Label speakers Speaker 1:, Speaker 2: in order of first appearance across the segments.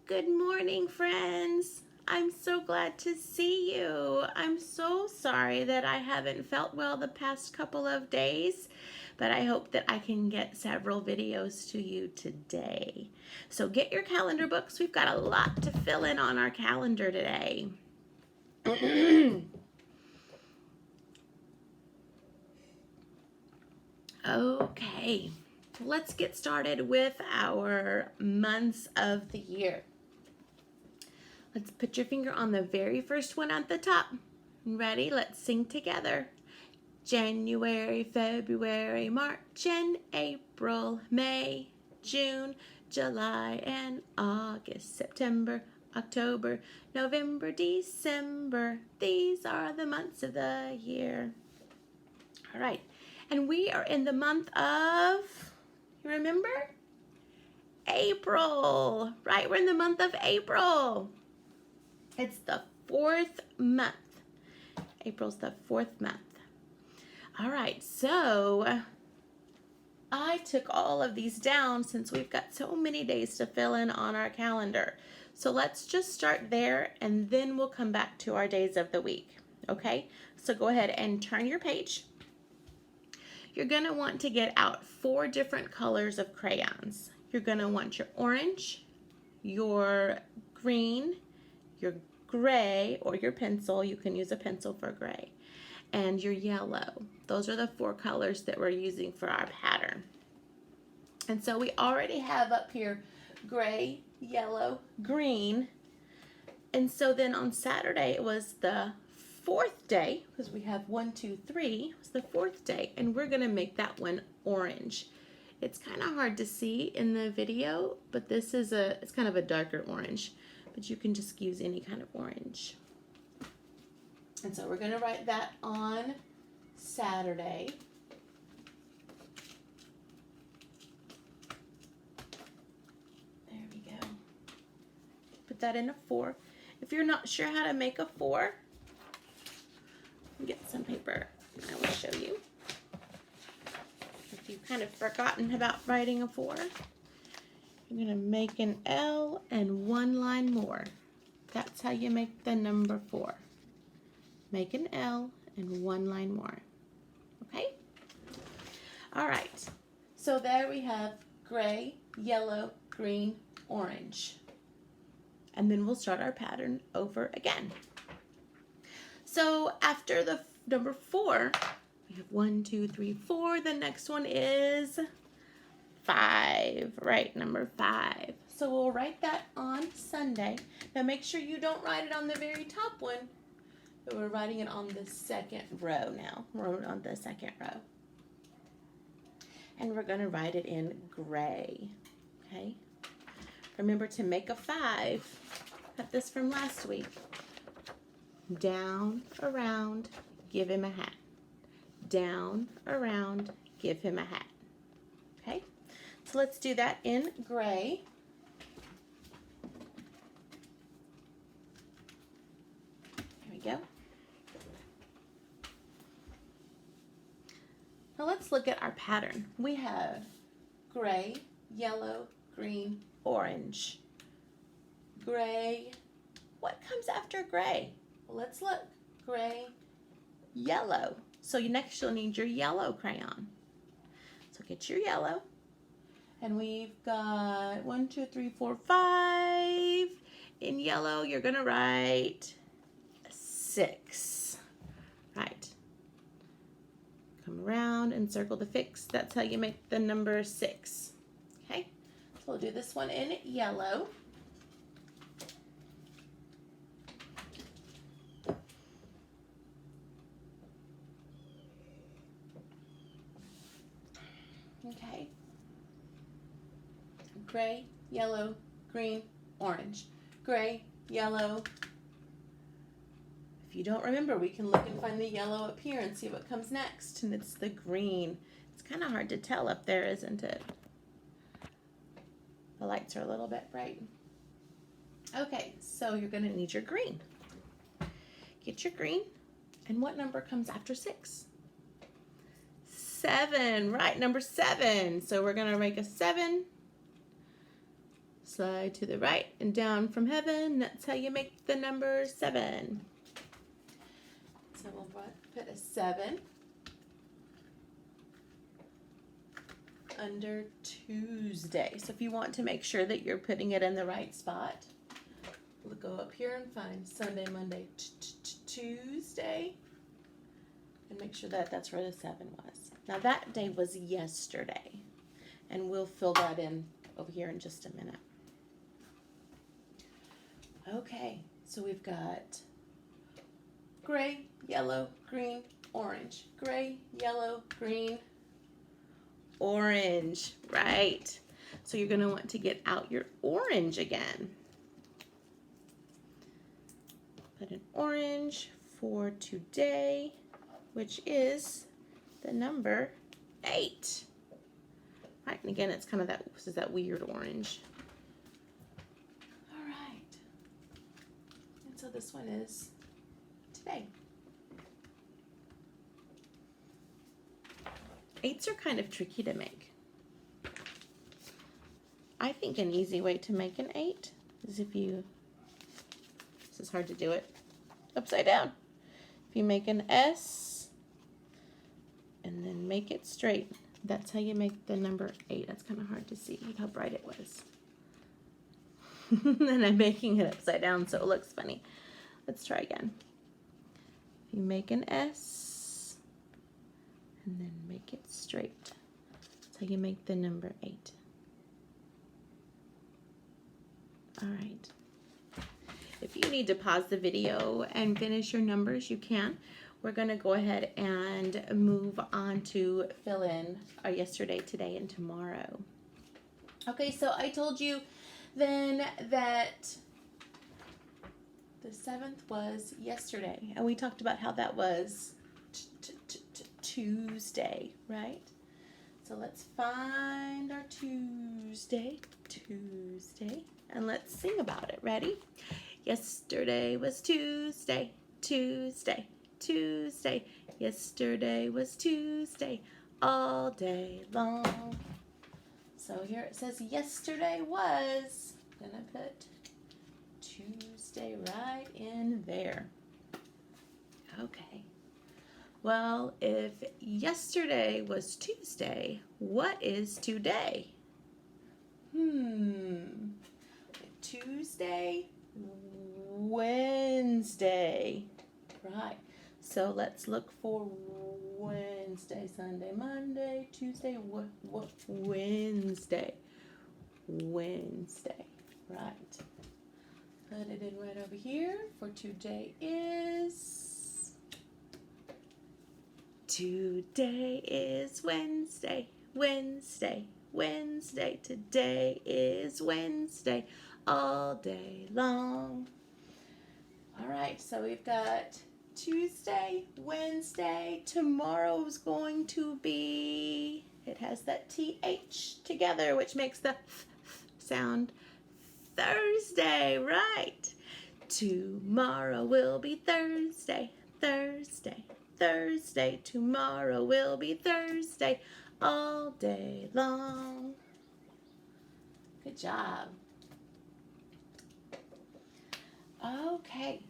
Speaker 1: Good morning, friends. I'm so glad to see you. I'm so sorry that I haven't felt well the past couple of days, but I hope that I can get several videos to you today. So get your calendar books. We've got a lot to fill in on our calendar today. Okay, let's get started with our months of the year. Let's put your finger on the very first one at the top. Ready? Let's sing together. January, February, March, and April, May, June, July, and August, September, October, November, December. These are the months of the year. All right, and we are in the month of, you remember? April, right? We're in the month of April. It's the fourth month. April's the fourth month. All right, so I took all of these down since we've got so many days to fill in on our calendar. So let's just start there and then we'll come back to our days of the week, okay? So go ahead and turn your page. You're gonna want to get out 4 different colors of crayons. You're gonna want your orange, your green, your gray, or your pencil. You can use a pencil for gray, and your yellow. Those are the 4 colors that we're using for our pattern. And so we already have up here gray, yellow, green. And so then on Saturday it was the 4th day, because we have 1, 2, 3. It was the 4th day, and we're gonna make that one orange. It's kind of hard to see in the video, but this is it's kind of a darker orange, but you can just use any kind of orange. And so we're going to write that on Saturday. There we go. Put that in a 4. If you're not sure how to make a 4, get some paper and I will show you. If you've kind of forgotten about writing a 4, you're going to make an L and 1 line more. That's how you make the number 4. Make an L and 1 line more. Okay? All right. So there we have gray, yellow, green, orange. And then we'll start our pattern over again. So after the number 4, we have 1, 2, 3, 4. The next one is 5, right? Number 5. So we'll write that on Sunday. Now make sure you don't write it on the very top one, but we're writing it on the second row now. We're on the second row. And we're going to write it in gray, okay? Remember to make a 5. Got this from last week. Down, around, give him a hat. Down, around, give him a hat. Okay? So let's do that in gray. There we go. Now let's look at our pattern. We have gray, yellow, green, orange. Gray. What comes after gray? Well, let's look. Gray, yellow. So next you'll need your yellow crayon. So get your yellow. And we've got 1, 2, 3, 4, 5. In yellow, you're going to write 6. Right. Come around and circle the fix. That's how you make the number 6. Okay? So we'll do this one in yellow. Okay. Gray, yellow, green, orange. Gray, yellow. If you don't remember, we can look and find the yellow up here and see what comes next. And it's the green. It's kind of hard to tell up there, isn't it? The lights are a little bit bright. Okay, so you're going to need your green. Get your green. And what number comes after 6? 7, right, number 7. So we're going to make a 7. Slide to the right and down from heaven. That's how you make the number 7. So we'll put a 7 under Tuesday. So if you want to make sure that you're putting it in the right spot, we'll go up here and find Sunday, Monday, Tuesday, and make sure that that's where the 7 was. Now that day was yesterday, and we'll fill that in over here in just a minute. Okay, so we've got gray, yellow, green, orange. Gray, yellow, green, orange. Right. So you're going to want to get out your orange again. Put an orange for today, which is the number 8. Right, and again, it's kind of that weird orange. All right. And so this one is today. 8s are kind of tricky to make. I think an easy way to make an 8 is this is hard to do it, upside down. If you make an S and then make it straight, that's how you make the number 8. That's kind of hard to see. Look how bright it was. And I'm making it upside down so it looks funny. Let's try again. If you make an S and then make it straight, that's how you make the number 8. All right. If you need to pause the video and finish your numbers, you can. We're going to go ahead and move on to fill in our yesterday, today, and tomorrow. Okay, so I told you then that the 7th was yesterday, and we talked about how that was Tuesday, right? So let's find our Tuesday, and let's sing about it. Ready? Yesterday was Tuesday, Tuesday. Yesterday was Tuesday, all day long. So here it says yesterday was. I'm gonna put Tuesday right in there. Okay. Well, if yesterday was Tuesday, what is today? Tuesday, Wednesday. Right. So let's look for Wednesday, Sunday, Monday, Tuesday, Wednesday. Wednesday. Right. Put it in right over here. For today is Wednesday. Wednesday. Today is Wednesday. All day long. All right, so we've got Tuesday, Wednesday. Tomorrow's going to be, it has that TH together, which makes the sound. Thursday, right. Tomorrow will be Thursday. Tomorrow will be Thursday. All day long. Good job. Okay,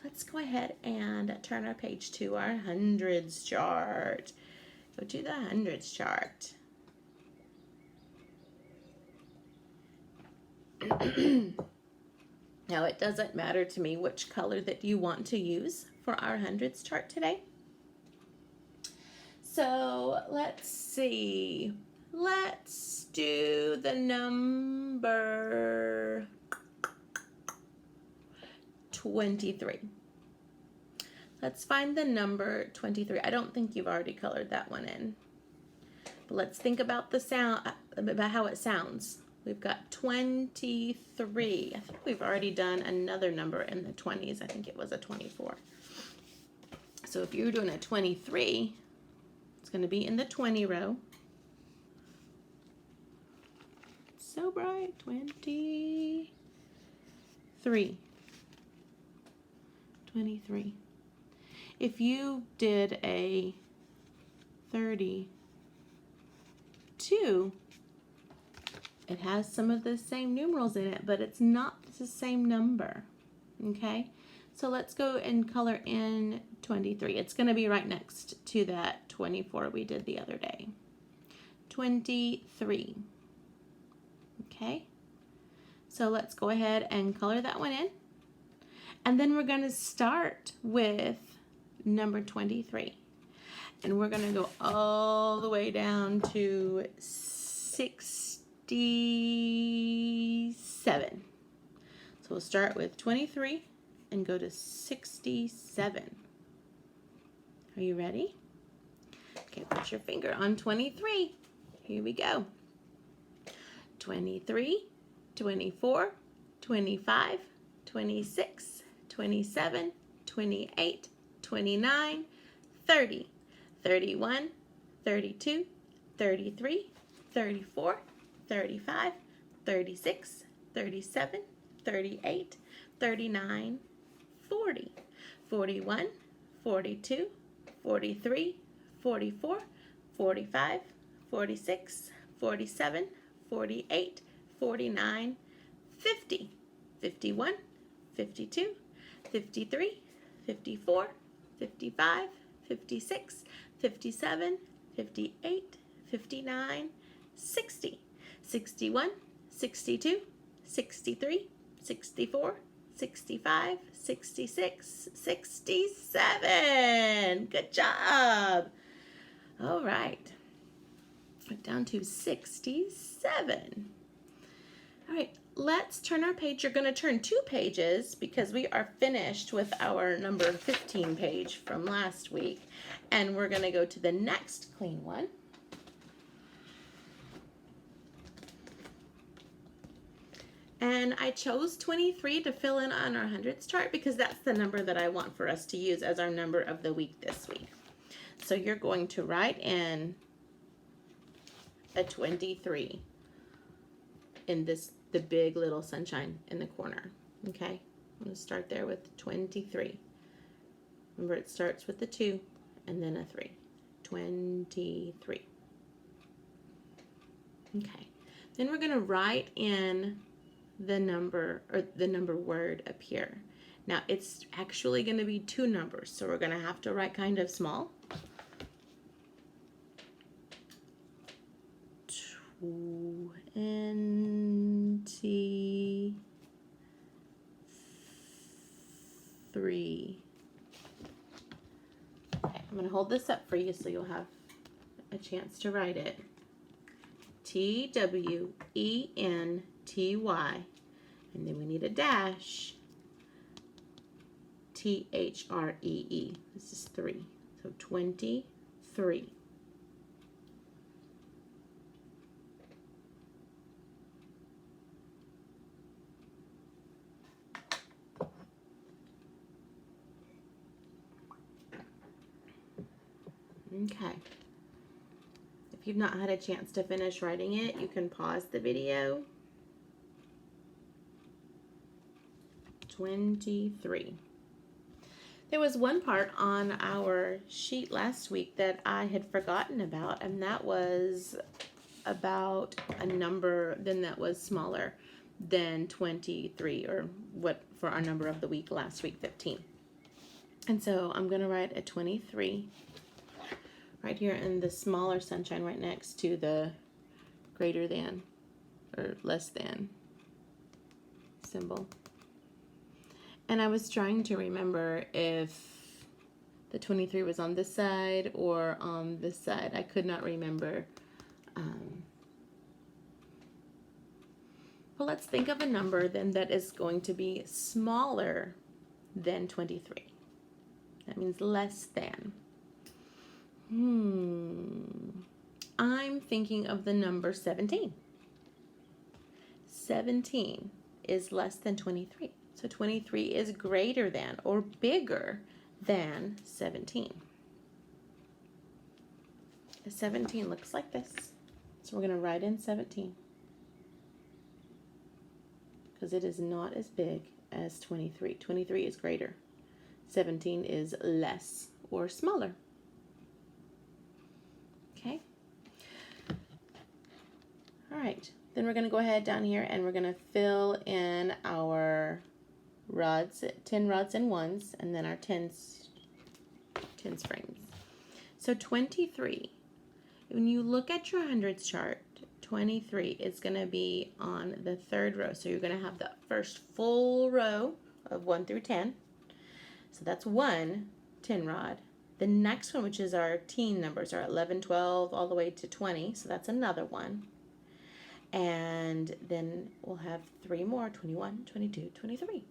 Speaker 1: let's go ahead and turn our page to our hundreds chart. Go to the hundreds chart. Now it doesn't matter to me which color that you want to use for our hundreds chart today. So let's see. Let's do the number 23. Let's find the number 23. I don't think you've already colored that one in. But let's think about the sound, about how it sounds. We've got 23. I think we've already done another number in the 20s. I think it was a 24. So if you're doing a 23, it's going to be in the 20 row. So bright. 23. 23. If you did a 32, It has some of the same numerals in it, but it's not the same number. Okay, so let's go and color in 23. It's going to be right next to that 24 we did the other day. 23. Okay, so let's go ahead and color that one in. And then we're going to start with number 23. And we're going to go all the way down to 67. So we'll start with 23 and go to 67. Are you ready? Okay, put your finger on 23. Here we go. 23, 24, 25, 26, 27, 28, 29, 30, 31, 32, 33, 34, 35, 36, 37, 38, 39, 40, 41, 42, 43, 44, 45, 46, 47, 48, 49, 50, 51, 52, 53, 54, 55, 56, 57, 58, 59, 60, 61, 62, 63, 64, 65, 66, 67. Good job. All right. We're down to 67. All right, let's turn our page. You're going to turn 2 pages because we are finished with our number 15 page from last week. And we're going to go to the next clean one. And I chose 23 to fill in on our hundredths chart because that's the number that I want for us to use as our number of the week this week. So you're going to write in a 23 in the big little sunshine in the corner. Okay, I'm going to start there with 23. Remember, it starts with the 2 and then a 3. 23. Okay, then we're going to write in the number or the number word up here. Now it's actually going to be 2 numbers, so we're going to have to write kind of small. 23. Okay, I'm going to hold this up for you so you'll have a chance to write it. TWENTY, and then we need a dash. THREE. This is 3. So 23. Okay. If you've not had a chance to finish writing it, you can pause the video. 23. There was one part on our sheet last week that I had forgotten about, and that was about a number then that was smaller than 23, or what for our number of the week last week, 15. And so I'm going to write a 23 right here in the smaller sunshine right next to the greater than or less than symbol. And I was trying to remember if the 23 was on this side or on this side. I could not remember. Well, let's think of a number then that is going to be smaller than 23. That means less than. I'm thinking of the number 17. 17 is less than 23. So 23 is greater than or bigger than 17. 17 looks like this. So we're going to write in 17 because it is not as big as 23. 23 is greater. 17 is less or smaller. Okay. All right. Then we're going to go ahead down here and we're going to fill in our rods, 10 rods and ones, and then our tens frames. So 23. When you look at your hundreds chart, 23 is going to be on the third row. So you're going to have the first full row of 1 through 10. So that's one 10 rod. The next one, which is our teen numbers, are 11, 12, all the way to 20. So that's another one. And then we'll have 3 more, 21, 22, 23.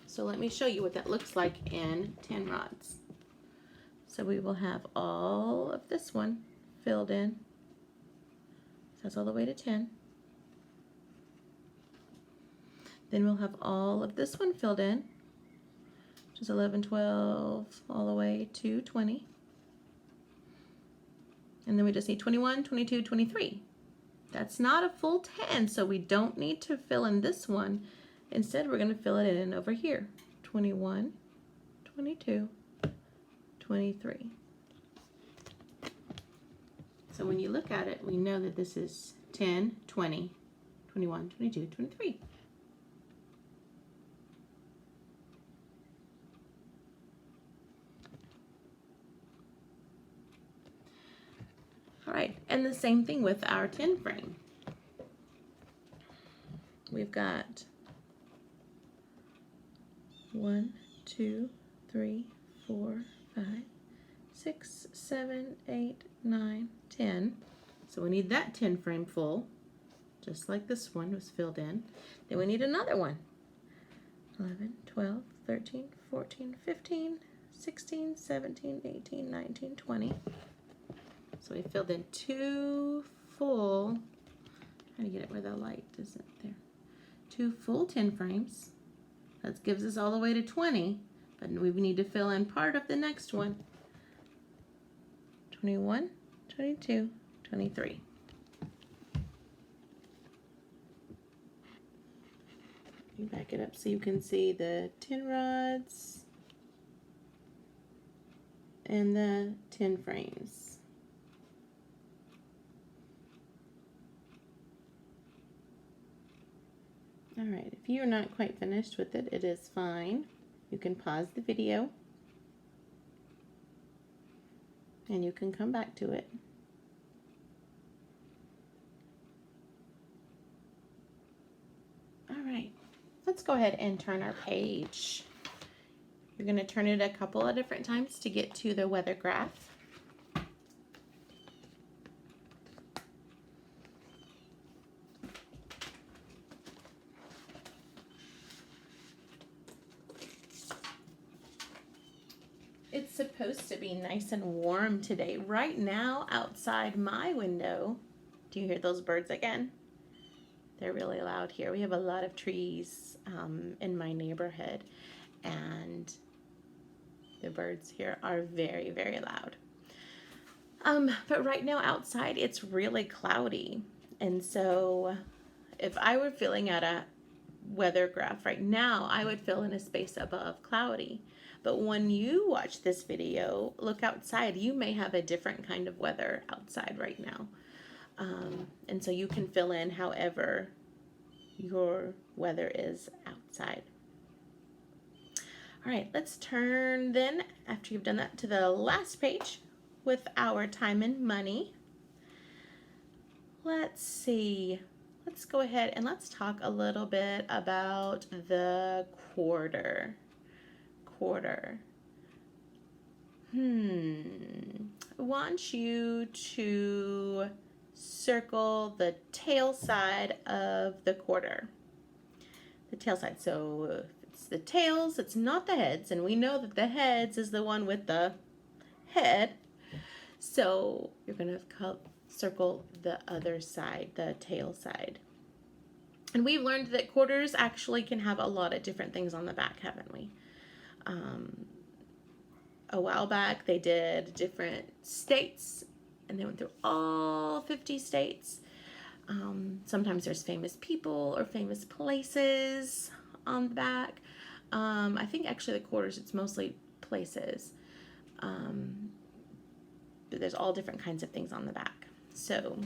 Speaker 1: So let me show you what that looks like in 10 rods. So we will have all of this one filled in. So that's all the way to 10. Then we'll have all of this one filled in, which is 11, 12, all the way to 20. And then we just need 21, 22, 23. That's not a full 10, so we don't need to fill in this one. Instead, we're going to fill it in over here. 21, 22, 23. So when you look at it, we know that this is 10, 20, 21, 22, 23. All right, and the same thing with our 10 frame. We've got 1, 2, 3, 4, 5, 6, 7, 8, 9, 10. So we need that 10 frame full, just like this one was filled in. Then we need another one. 11, 12, 13, 14, 15, 16, 17, 18, 19, 20. So we filled in 2 full, trying to get it where the light isn't there. 2 full 10 frames. That gives us all the way to 20, but we need to fill in part of the next one. 21, 22, 23. You back it up so you can see the 10 rods and the 10 frames. All right, if you're not quite finished with it, it is fine. You can pause the video and you can come back to it. All right, let's go ahead and turn our page. You're going to turn it a couple of different times to get to the weather graph. It's supposed to be nice and warm today. Right now, outside my window, do you hear those birds again? They're really loud here. We have a lot of trees in my neighborhood, and the birds here are very, very loud. But right now outside, it's really cloudy. And so if I were filling out a weather graph right now, I would fill in a space above cloudy. But when you watch this video, look outside. You may have a different kind of weather outside right now. And so you can fill in however your weather is outside. All right, let's turn then, after you've done that, to the last page with our time and money. Let's see. Let's go ahead and let's talk a little bit about the quarter. I want you to circle the tail side of the quarter. The tail side. So if it's the tails, it's not the heads, and we know that the heads is the one with the head. So you're going to circle the other side, the tail side. And we've learned that quarters actually can have a lot of different things on the back, haven't we? A while back they did different states, and they went through all 50 states. Sometimes there's famous people or famous places on the back. I think actually the quarters, it's mostly places. But there's all different kinds of things on the back. So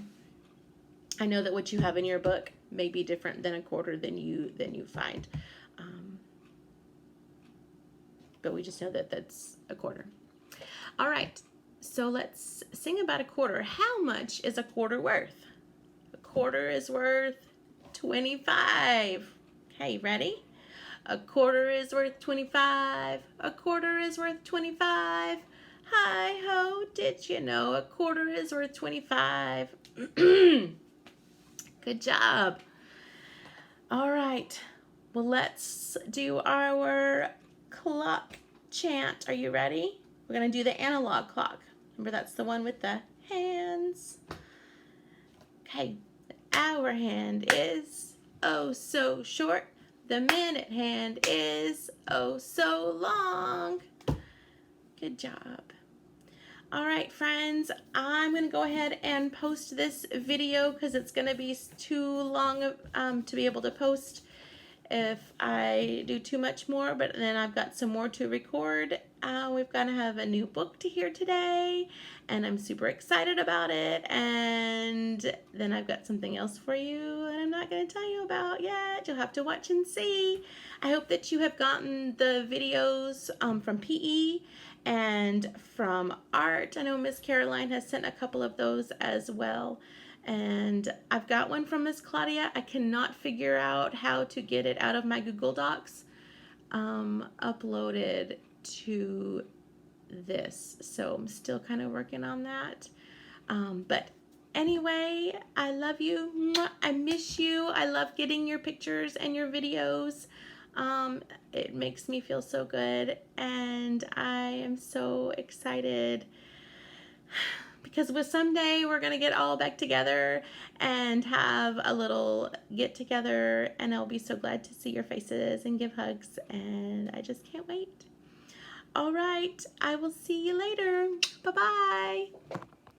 Speaker 1: I know that what you have in your book may be different than a quarter than you find. But we just know that that's a quarter. All right, so let's sing about a quarter. How much is a quarter worth? A quarter is worth 25. Okay, ready? A quarter is worth 25. A quarter is worth 25. Hi ho, did you know a quarter is worth 25? Good job. All right, well, let's do our clock chant. Are you ready? We're going to do the analog clock. Remember, that's the one with the hands. Okay, the hour hand is oh so short. The minute hand is oh so long. Good job. All right, friends, I'm going to go ahead and post this video because it's going to be too long to be able to post if I do too much more, but then I've got some more to record. We've got to have a new book to hear today, and I'm super excited about it. And then I've got something else for you that I'm not going to tell you about yet. You'll have to watch and see. I hope that you have gotten the videos from PE and from art. I know Miss Caroline has sent a couple of those as well. And I've got one from Miss Claudia. I cannot figure out how to get it out of my Google Docs uploaded to this. So I'm still kind of working on that. But anyway, I love you. I miss you. I love getting your pictures and your videos. It makes me feel so good, and I am so excited because someday we're gonna get all back together and have a little get together, and I'll be so glad to see your faces and give hugs, and I just can't wait. All right, I will see you later. Bye-bye.